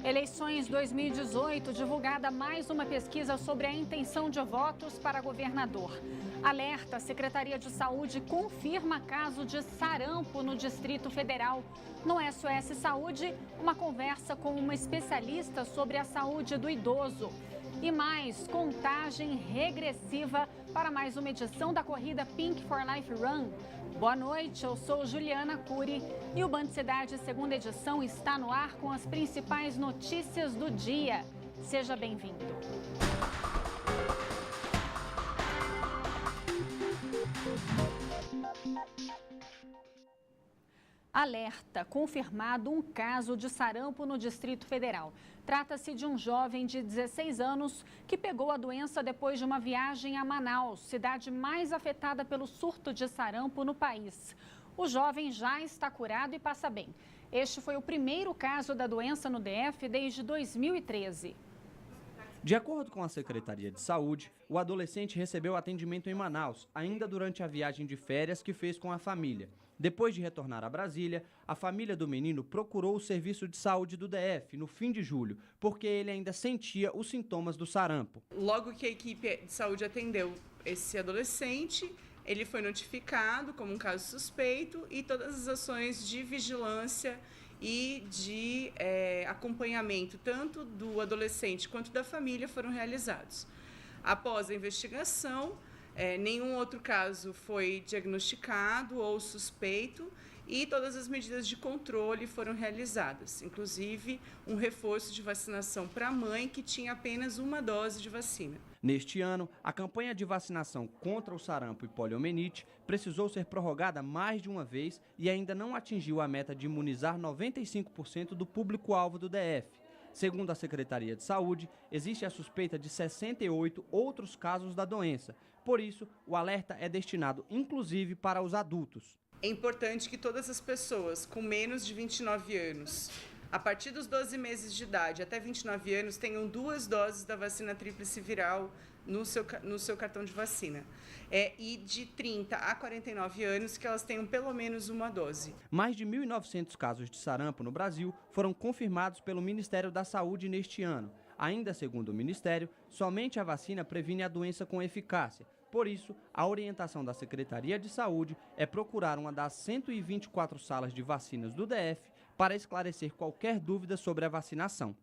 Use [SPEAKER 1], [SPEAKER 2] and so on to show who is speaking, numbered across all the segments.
[SPEAKER 1] Eleições 2018, divulgada mais uma pesquisa sobre a intenção de votos para governador. Alerta, a Secretaria de Saúde confirma caso de sarampo no Distrito Federal. No SOS Saúde, uma conversa com uma especialista sobre a saúde do idoso. E mais, contagem regressiva para mais uma edição da corrida Pink for Life Run. Boa noite, eu sou Juliana Cury e o Band Cidade segunda edição está no ar com as principais notícias do dia. Seja bem-vindo. Alerta, confirmado um caso de sarampo no Distrito Federal. Trata-se de um jovem de 16 anos que pegou a doença depois de uma viagem a Manaus, cidade mais afetada pelo surto de sarampo no país. O jovem já está curado e passa bem. Este foi o primeiro caso da doença no DF desde 2013.
[SPEAKER 2] De acordo com a Secretaria de Saúde, o adolescente recebeu atendimento em Manaus, ainda durante a viagem de férias que fez com a família. Depois de retornar a Brasília, a família do menino procurou o serviço de saúde do DF no fim de julho, porque ele ainda sentia os sintomas do sarampo.
[SPEAKER 3] Logo que a equipe de saúde atendeu esse adolescente, ele foi notificado como um caso suspeito e todas as ações de vigilância e de acompanhamento, tanto do adolescente quanto da família, foram realizados. Após a investigação, nenhum outro caso foi diagnosticado ou suspeito e todas as medidas de controle foram realizadas, inclusive um reforço de vacinação para a mãe que tinha apenas uma dose de vacina.
[SPEAKER 2] Neste ano, a campanha de vacinação contra o sarampo e poliomielite precisou ser prorrogada mais de uma vez e ainda não atingiu a meta de imunizar 95% do público-alvo do DF. Segundo a Secretaria de Saúde, existe a suspeita de 68 outros casos da doença. Por isso, o alerta é destinado inclusive para os adultos.
[SPEAKER 3] É importante que todas as pessoas com menos de 29 anos, a partir dos 12 meses de idade até 29 anos, tenham 2 doses da vacina tríplice viral no seu cartão de vacina. E de 30 a 49 anos, que elas tenham pelo menos uma dose.
[SPEAKER 2] Mais de 1.900 casos de sarampo no Brasil foram confirmados pelo Ministério da Saúde neste ano. Ainda segundo o Ministério, somente a vacina previne a doença com eficácia. Por isso, a orientação da Secretaria de Saúde é procurar uma das 124 salas de vacinas do DF para esclarecer qualquer dúvida sobre a vacinação.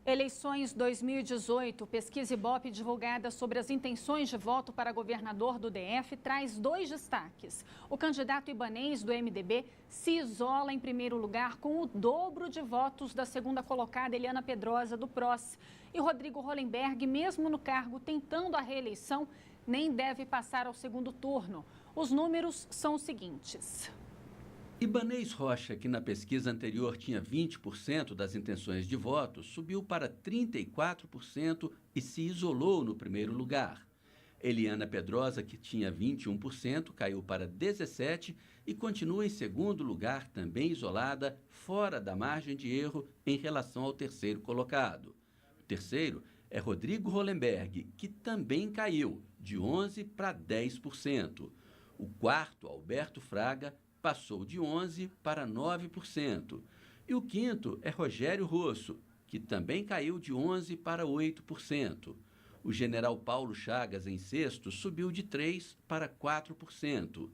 [SPEAKER 1] Eleições 2018, pesquisa Ibope divulgada sobre as intenções de voto para governador do DF traz 2 destaques. O candidato ibanês do MDB se isola em primeiro lugar com o dobro de votos da segunda colocada Eliana Pedrosa do PROS. E Rodrigo Hollenberg, mesmo no cargo tentando a reeleição, nem deve passar ao segundo turno. Os números são os seguintes.
[SPEAKER 4] Ibanez Rocha, que na pesquisa anterior tinha 20% das intenções de voto, subiu para 34% e se isolou no primeiro lugar. Eliana Pedrosa, que tinha 21%, caiu para 17% e continua em segundo lugar, também isolada, fora da margem de erro em relação ao terceiro colocado. O terceiro é Rodrigo Hollenberg, que também caiu, de 11% para 10%. O quarto, Alberto Fraga, passou de 11% para 9%. E o quinto é Rogério Rosso, que também caiu de 11% para 8%. O general Paulo Chagas, em sexto, subiu de 3% para 4%.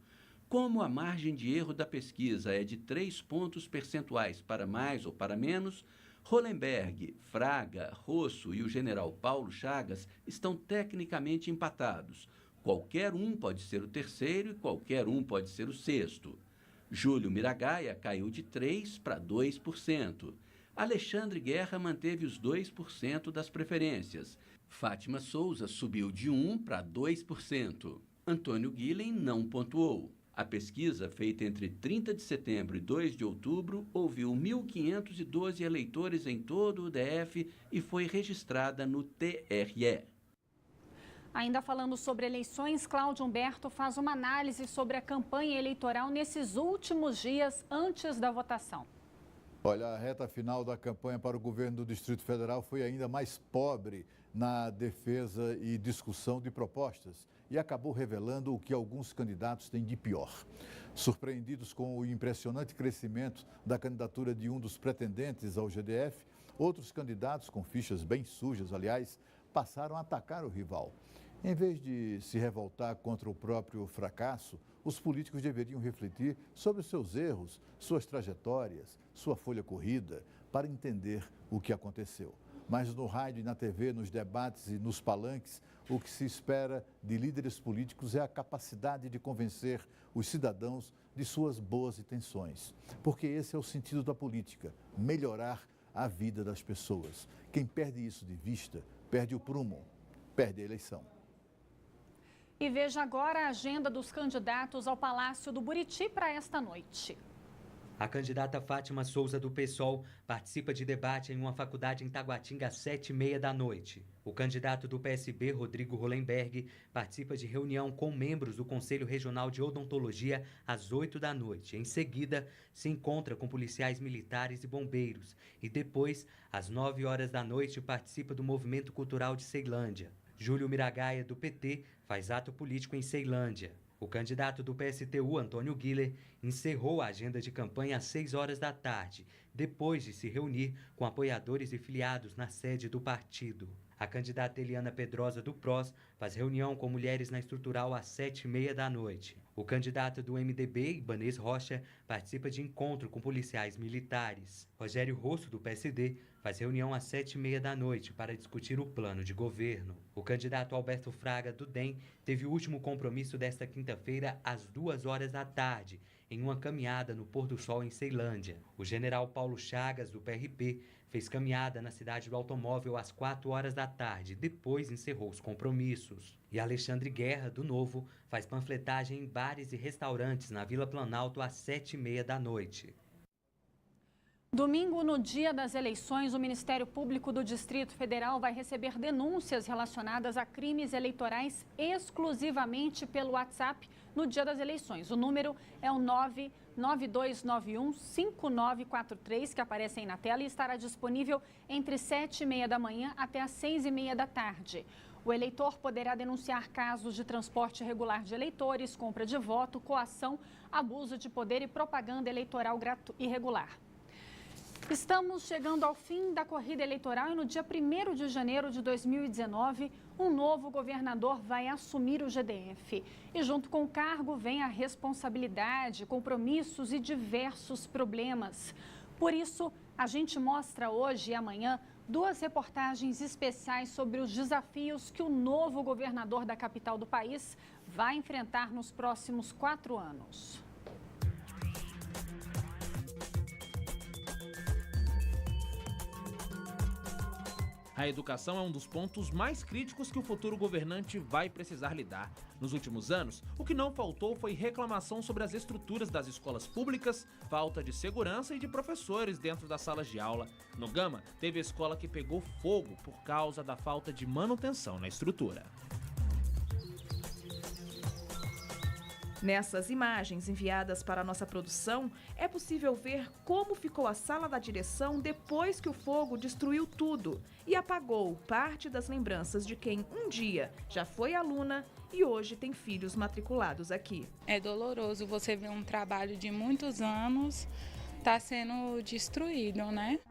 [SPEAKER 4] Como a margem de erro da pesquisa é de 3 pontos percentuais para mais ou para menos, Hollenberg, Fraga, Rosso e o general Paulo Chagas estão tecnicamente empatados. Qualquer um pode ser o terceiro e qualquer um pode ser o sexto. Júlio Miragaia caiu de 3% para 2%. Alexandre Guerra manteve os 2% das preferências. Fátima Souza subiu de 1% para 2%. Antônio Guilhem não pontuou. A pesquisa, feita entre 30 de setembro e 2 de outubro, ouviu 1.512 eleitores em todo o DF e foi registrada no TRE.
[SPEAKER 1] Ainda falando sobre eleições, Cláudio Humberto faz uma análise sobre a campanha eleitoral nesses últimos dias antes da votação.
[SPEAKER 5] Olha, a reta final da campanha para o governo do Distrito Federal foi ainda mais pobre na defesa e discussão de propostas e acabou revelando o que alguns candidatos têm de pior. Surpreendidos com o impressionante crescimento da candidatura de um dos pretendentes ao GDF, outros candidatos com fichas bem sujas, aliás, passaram a atacar o rival. Em vez de se revoltar contra o próprio fracasso, os políticos deveriam refletir sobre os seus erros, suas trajetórias, sua folha corrida, para entender o que aconteceu. Mas no rádio e na TV, nos debates e nos palanques, o que se espera de líderes políticos é a capacidade de convencer os cidadãos de suas boas intenções. Porque esse é o sentido da política, melhorar a vida das pessoas. Quem perde isso de vista, perde o prumo, perde a eleição.
[SPEAKER 1] E veja agora a agenda dos candidatos ao Palácio do Buriti para esta noite.
[SPEAKER 6] A candidata Fátima Souza, do PSOL, participa de debate em uma faculdade em Taguatinga às 7h30 da noite. O candidato do PSB, Rodrigo Hollenberg, participa de reunião com membros do Conselho Regional de Odontologia às 8 da noite. Em seguida, se encontra com policiais militares e bombeiros. E depois, às 9 horas da noite, participa do Movimento Cultural de Ceilândia. Júlio Miragaia, do PT, faz ato político em Ceilândia. O candidato do PSTU, Antônio Guiller, encerrou a agenda de campanha às 6 horas da tarde, depois de se reunir com apoiadores e filiados na sede do partido. A candidata Eliana Pedrosa, do PROS, faz reunião com mulheres na estrutural às 7h30 da noite. O candidato do MDB, Ibanez Rocha, participa de encontro com policiais militares. Rogério Rosso, do PSD, faz reunião às 7h30 da noite para discutir o plano de governo. O candidato Alberto Fraga, do DEM, teve o último compromisso desta quinta-feira às 2 horas da tarde, em uma caminhada no Pôr do Sol em Ceilândia. O general Paulo Chagas, do PRP, fez caminhada na cidade do automóvel às 4 horas da tarde, depois encerrou os compromissos. E Alexandre Guerra, do Novo, faz panfletagem em bares e restaurantes na Vila Planalto às 7h30 da noite.
[SPEAKER 1] Domingo, no dia das eleições, o Ministério Público do Distrito Federal vai receber denúncias relacionadas a crimes eleitorais exclusivamente pelo WhatsApp no dia das eleições. O número é o 99291-5943, que aparece aí na tela, e estará disponível entre 7h30 da manhã até as 6h30 da tarde. O eleitor poderá denunciar casos de transporte irregular de eleitores, compra de voto, coação, abuso de poder e propaganda eleitoral irregular. Estamos chegando ao fim da corrida eleitoral e no dia 1º de janeiro de 2019, um novo governador vai assumir o GDF. E junto com o cargo vem a responsabilidade, compromissos e diversos problemas. Por isso, a gente mostra hoje e amanhã 2 reportagens especiais sobre os desafios que o novo governador da capital do país vai enfrentar nos próximos 4 anos.
[SPEAKER 7] A educação é um dos pontos mais críticos que o futuro governante vai precisar lidar. Nos últimos anos, o que não faltou foi reclamação sobre as estruturas das escolas públicas, falta de segurança e de professores dentro das salas de aula. No Gama, teve escola que pegou fogo por causa da falta de manutenção na estrutura.
[SPEAKER 8] Nessas imagens enviadas para a nossa produção, é possível ver como ficou a sala da direção depois que o fogo destruiu tudo e apagou parte das lembranças de quem um dia já foi aluna e hoje tem filhos matriculados aqui.
[SPEAKER 9] É doloroso você ver um trabalho de muitos anos tá sendo destruído, né?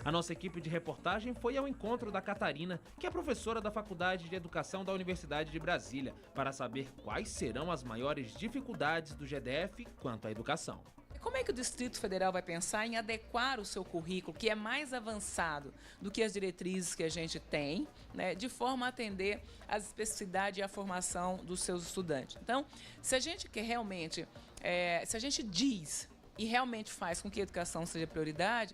[SPEAKER 7] A nossa equipe de reportagem foi ao encontro da Catarina, que é professora da Faculdade de Educação da Universidade de Brasília, para saber quais serão as maiores dificuldades do GDF quanto à educação.
[SPEAKER 10] Como é que o Distrito Federal vai pensar em adequar o seu currículo, que é mais avançado do que as diretrizes que a gente tem, né, de forma a atender às especificidades e à formação dos seus estudantes? Então, se a gente quer realmente, se a gente diz e realmente faz com que a educação seja prioridade,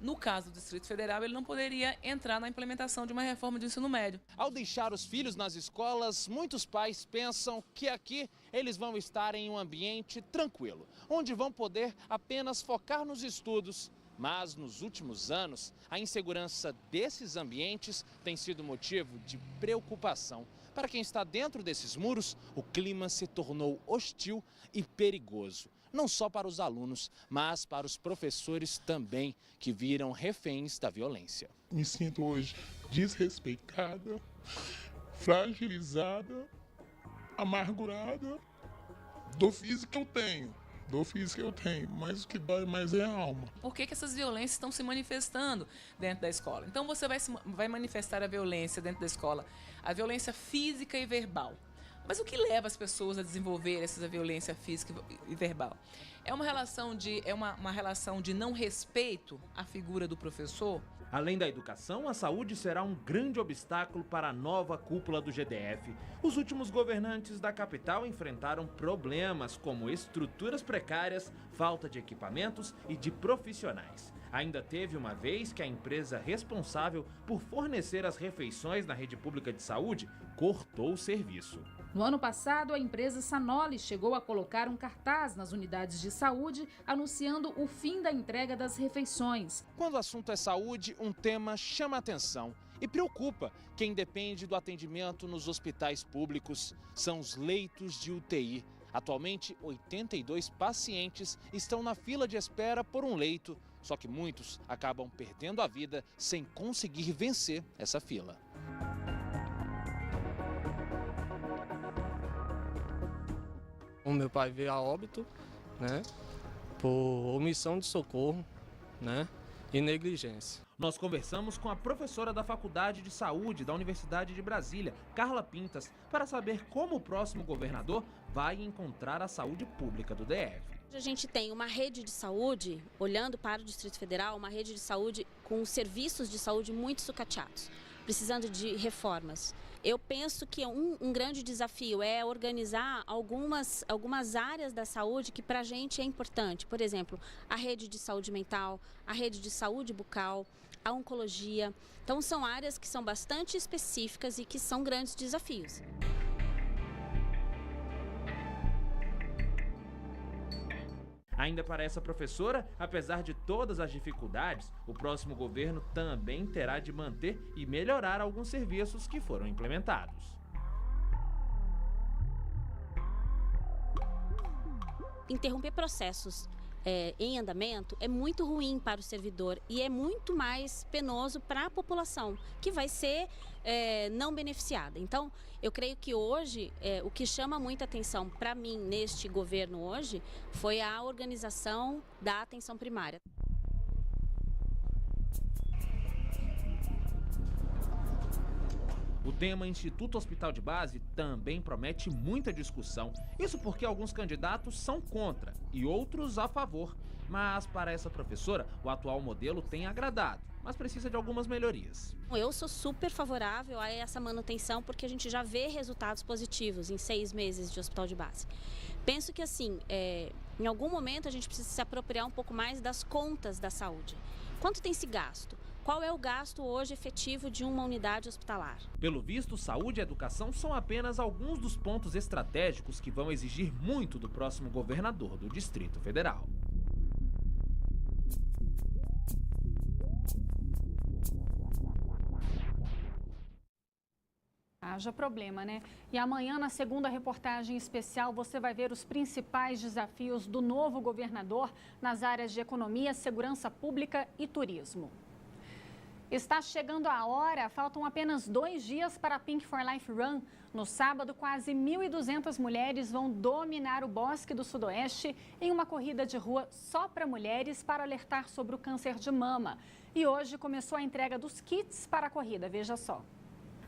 [SPEAKER 10] no caso do Distrito Federal, ele não poderia entrar na implementação de uma reforma do ensino médio.
[SPEAKER 11] Ao deixar os filhos nas escolas, muitos pais pensam que aqui eles vão estar em um ambiente tranquilo, onde vão poder apenas focar nos estudos. Mas nos últimos anos, a insegurança desses ambientes tem sido motivo de preocupação Para quem está dentro desses muros, o clima se tornou hostil e perigoso. Não só para os alunos, mas para os professores também, que viram reféns da violência.
[SPEAKER 12] Me sinto hoje desrespeitada, fragilizada, amargurada. Dor física eu tenho, mas o que dói mais é a alma.
[SPEAKER 10] Por que essas violências estão se manifestando dentro da escola? Então você vai manifestar a violência dentro da escola, a violência física e verbal. Mas o que leva as pessoas a desenvolver essa violência física e verbal? É uma relação de não respeito à figura do professor?
[SPEAKER 7] Além da educação, a saúde será um grande obstáculo para a nova cúpula do GDF. Os últimos governantes da capital enfrentaram problemas como estruturas precárias, falta de equipamentos e de profissionais. Ainda teve uma vez que a empresa responsável por fornecer as refeições na rede pública de saúde cortou o serviço.
[SPEAKER 13] No ano passado, a empresa Sanoli chegou a colocar um cartaz nas unidades de saúde anunciando o fim da entrega das refeições.
[SPEAKER 11] Quando o assunto é saúde, um tema chama a atenção e preocupa quem depende do atendimento nos hospitais públicos. São os leitos de UTI. Atualmente, 82 pacientes estão na fila de espera por um leito, só que muitos acabam perdendo a vida sem conseguir vencer essa fila.
[SPEAKER 14] O meu pai veio a óbito, né, por omissão de socorro, né, e negligência.
[SPEAKER 7] Nós conversamos com a professora da Faculdade de Saúde da Universidade de Brasília, Carla Pintas, para saber como o próximo governador vai encontrar a saúde pública do DF.
[SPEAKER 15] A gente tem uma rede de saúde, olhando para o Distrito Federal, uma rede de saúde com serviços de saúde muito sucateados, precisando de reformas. Eu penso que um grande desafio é organizar algumas áreas da saúde que para a gente é importante. Por exemplo, a rede de saúde mental, a rede de saúde bucal, a oncologia. Então são áreas que são bastante específicas e que são grandes desafios.
[SPEAKER 7] Ainda para essa professora, apesar de todas as dificuldades, o próximo governo também terá de manter e melhorar alguns serviços que foram implementados.
[SPEAKER 15] Interromper processos em andamento é muito ruim para o servidor e é muito mais penoso para a população, que vai ser não beneficiada. Então, eu creio que hoje, o que chama muita atenção para mim neste governo hoje foi a organização da atenção primária.
[SPEAKER 7] O tema Instituto Hospital de Base também promete muita discussão. Isso porque alguns candidatos são contra e outros a favor. Mas para essa professora, o atual modelo tem agradado, mas precisa de algumas melhorias.
[SPEAKER 15] Eu sou super favorável a essa manutenção porque a gente já vê resultados positivos em 6 meses de hospital de base. Penso que assim, em algum momento a gente precisa se apropriar um pouco mais das contas da saúde. Quanto tem se gasto? Qual é o gasto hoje efetivo de uma unidade hospitalar?
[SPEAKER 7] Pelo visto, saúde e educação são apenas alguns dos pontos estratégicos que vão exigir muito do próximo governador do Distrito Federal.
[SPEAKER 1] Haja problema, né? E amanhã, na segunda reportagem especial, você vai ver os principais desafios do novo governador nas áreas de economia, segurança pública e turismo. Está chegando a hora, faltam apenas 2 dias para a Pink for Life Run. No sábado, quase 1.200 mulheres vão dominar o Bosque do Sudoeste em uma corrida de rua só para mulheres para alertar sobre o câncer de mama. E hoje começou a entrega dos kits para a corrida, veja só.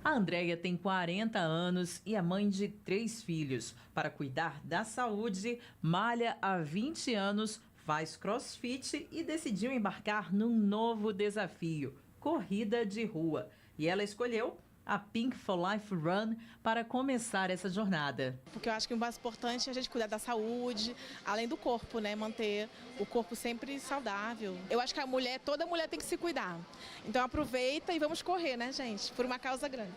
[SPEAKER 16] A Andréia tem 40 anos e é mãe de 3 filhos. Para cuidar da saúde, malha há 20 anos, faz crossfit e decidiu embarcar num novo desafio: corrida de rua. E ela escolheu a Pink for Life Run para começar essa jornada.
[SPEAKER 17] Porque eu acho que o mais importante é a gente cuidar da saúde, além do corpo, né? Manter o corpo sempre saudável. Eu acho que toda mulher tem que se cuidar. Então aproveita e vamos correr, né, gente? Por uma causa grande.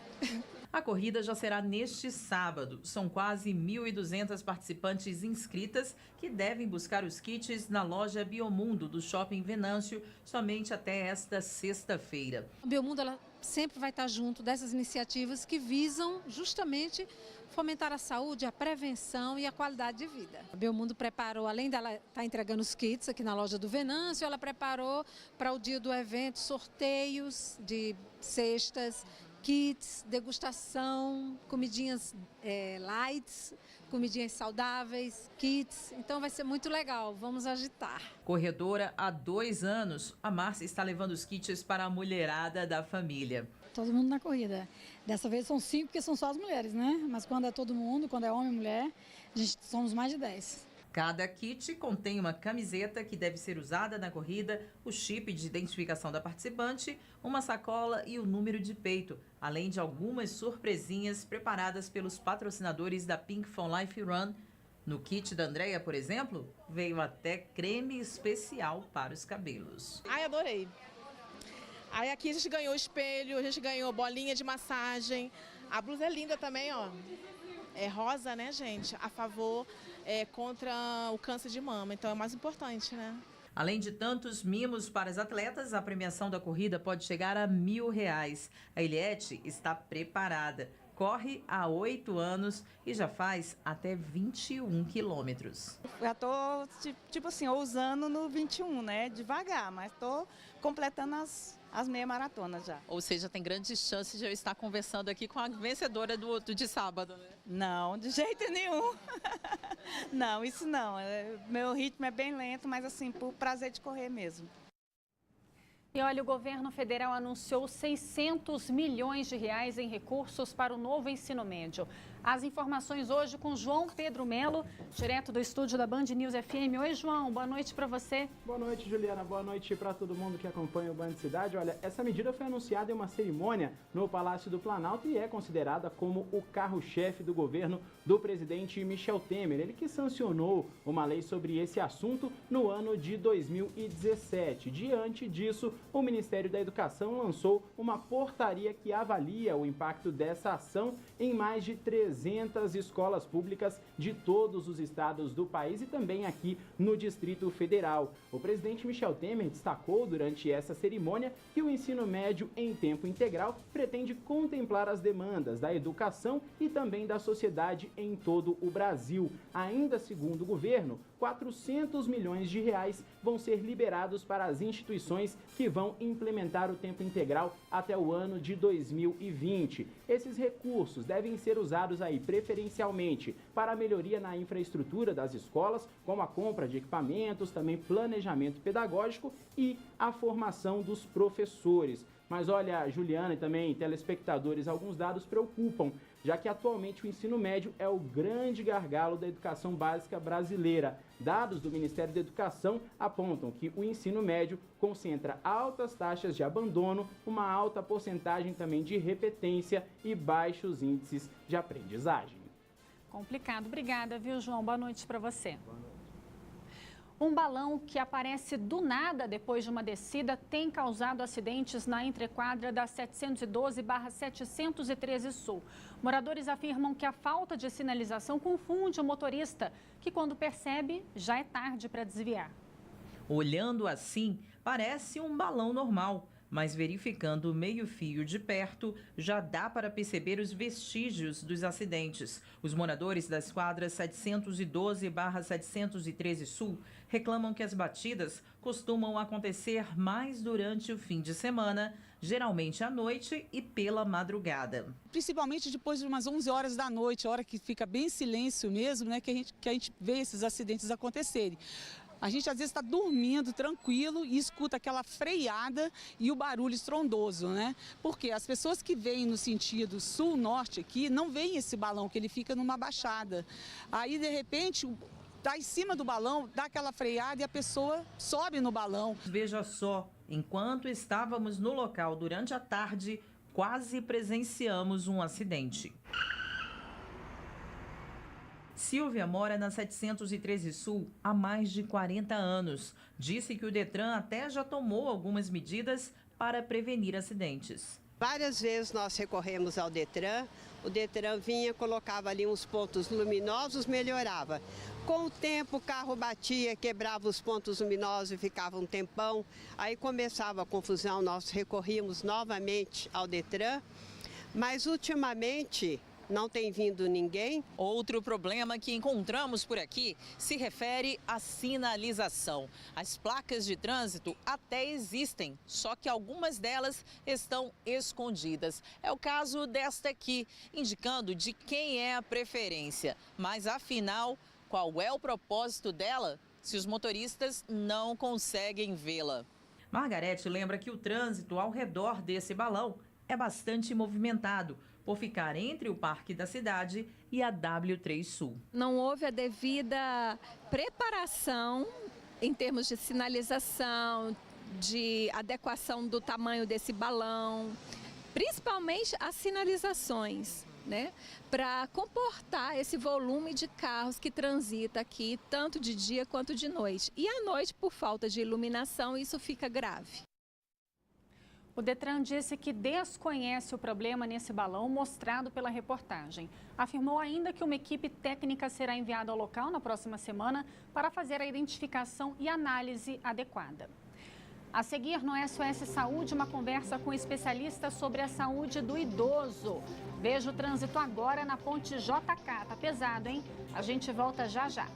[SPEAKER 16] A corrida já será neste sábado. São quase 1.200 participantes inscritas que devem buscar os kits na loja Biomundo do Shopping Venâncio somente até esta sexta-feira.
[SPEAKER 18] A Biomundo, ela sempre vai estar junto dessas iniciativas que visam justamente fomentar a saúde, a prevenção e a qualidade de vida. A Belmundo preparou, além dela estar entregando os kits aqui na loja do Venâncio, ela preparou para o dia do evento sorteios de cestas, kits, degustação, comidinhas lights, comidinhas saudáveis, kits. Então vai ser muito legal, vamos agitar.
[SPEAKER 16] Corredora há 2 anos, a Márcia está levando os kits para a mulherada da família.
[SPEAKER 19] Todo mundo na corrida. Dessa vez são 5, porque são só as mulheres, né? Mas quando é todo mundo, quando é homem e mulher, somos mais de 10.
[SPEAKER 16] Cada kit contém uma camiseta que deve ser usada na corrida, o chip de identificação da participante, uma sacola e o número de peito, além de algumas surpresinhas preparadas pelos patrocinadores da Pink for Life Run. No kit da Andréia, por exemplo, veio até creme especial para os cabelos.
[SPEAKER 17] Ai, adorei. Aí aqui a gente ganhou espelho, a gente ganhou bolinha de massagem. A blusa é linda também, ó. É rosa, né, gente? A favor contra o câncer de mama. Então é o mais importante, né?
[SPEAKER 16] Além de tantos mimos para as atletas, a premiação da corrida pode chegar a R$1.000. A Eliette está preparada. Corre há 8 anos e já faz até 21 quilômetros.
[SPEAKER 20] Já estou, tipo assim, ousando no 21, né? Devagar, mas estou completando as meia maratonas já.
[SPEAKER 21] Ou seja, tem grandes chances de eu estar conversando aqui com a vencedora do de sábado, né?
[SPEAKER 20] Não, de jeito nenhum. Não, isso não. Meu ritmo é bem lento, mas assim, por prazer de correr mesmo.
[SPEAKER 1] E olha, o governo federal anunciou 600 milhões de reais em recursos para o novo ensino médio. As informações hoje com João Pedro Melo, direto do estúdio da Band News FM. Oi, João, boa noite para você.
[SPEAKER 22] Boa noite, Juliana. Boa noite para todo mundo que acompanha o Band Cidade. Olha, essa medida foi anunciada em uma cerimônia no Palácio do Planalto e é considerada como o carro-chefe do governo do presidente Michel Temer. Ele que sancionou uma lei sobre esse assunto no ano de 2017. Diante disso, o Ministério da Educação lançou uma portaria que avalia o impacto dessa ação em mais de 300 escolas públicas de todos os estados do país e também aqui no Distrito Federal. O presidente Michel Temer destacou durante essa cerimônia que o ensino médio em tempo integral pretende contemplar as demandas da educação e também da sociedade em todo o Brasil. Ainda segundo o governo, 400 milhões de reais vão ser liberados para as instituições que vão implementar o tempo integral até o ano de 2020. Esses recursos devem ser usados aí preferencialmente para a melhoria na infraestrutura das escolas, como a compra de equipamentos, também planejamento pedagógico e a formação dos professores. Mas olha, Juliana e também telespectadores, alguns dados preocupam, já que atualmente o ensino médio é o grande gargalo da educação básica brasileira. Dados do Ministério da Educação apontam que o ensino médio concentra altas taxas de abandono, uma alta porcentagem também de repetência e baixos índices de aprendizagem.
[SPEAKER 1] Complicado. Obrigada, viu, João? Boa noite para você. Um balão que aparece do nada depois de uma descida tem causado acidentes na entrequadra da 712/713 Sul. Moradores afirmam que a falta de sinalização confunde o motorista, que quando percebe, já é tarde para desviar.
[SPEAKER 16] Olhando assim, parece um balão normal, mas verificando o meio-fio de perto, já dá para perceber os vestígios dos acidentes. Os moradores das quadras 712/713 Sul reclamam que as batidas costumam acontecer mais durante o fim de semana, geralmente à noite e pela madrugada.
[SPEAKER 23] Principalmente depois de umas 11 horas da noite, a hora que fica bem silêncio mesmo, né, que a gente vê esses acidentes acontecerem. A gente às vezes está dormindo tranquilo e escuta aquela freada e o barulho estrondoso, né? Porque as pessoas que vêm no sentido sul-norte aqui não veem esse balão, que ele fica numa baixada. Aí, de repente, está em cima do balão, dá aquela freada e a pessoa sobe no balão.
[SPEAKER 16] Veja só, enquanto estávamos no local durante a tarde, quase presenciamos um acidente. Silvia mora na 713 Sul há mais de 40 anos. Disse que o Detran até já tomou algumas medidas para prevenir acidentes.
[SPEAKER 24] Várias vezes nós recorremos ao Detran, o Detran vinha, colocava ali uns pontos luminosos, melhorava. Com o tempo, o carro batia, quebrava os pontos luminosos e ficava um tempão. Aí começava a confusão, nós recorrimos novamente ao Detran, mas ultimamente não tem vindo ninguém.
[SPEAKER 2] Outro problema que encontramos por aqui se refere à sinalização. As placas de trânsito até existem, só que algumas delas estão escondidas. É o caso desta aqui, indicando de quem é a preferência. Mas afinal, qual é o propósito dela se os motoristas não conseguem vê-la?
[SPEAKER 16] Margarete lembra que o trânsito ao redor desse balão é bastante movimentado, por ficar entre o Parque da Cidade e a W3 Sul.
[SPEAKER 3] Não houve a devida preparação em termos de sinalização, de adequação do tamanho desse balão, principalmente as sinalizações, né, para comportar esse volume de carros que transita aqui, tanto de dia quanto de noite. E à noite, por falta de iluminação, isso fica grave.
[SPEAKER 1] O Detran disse que desconhece o problema nesse balão mostrado pela reportagem. Afirmou ainda que uma equipe técnica será enviada ao local na próxima semana para fazer a identificação e análise adequada. A seguir, no SOS Saúde, uma conversa com especialistas sobre a saúde do idoso. Veja o trânsito agora na ponte JK. Tá pesado, hein? A gente volta já já.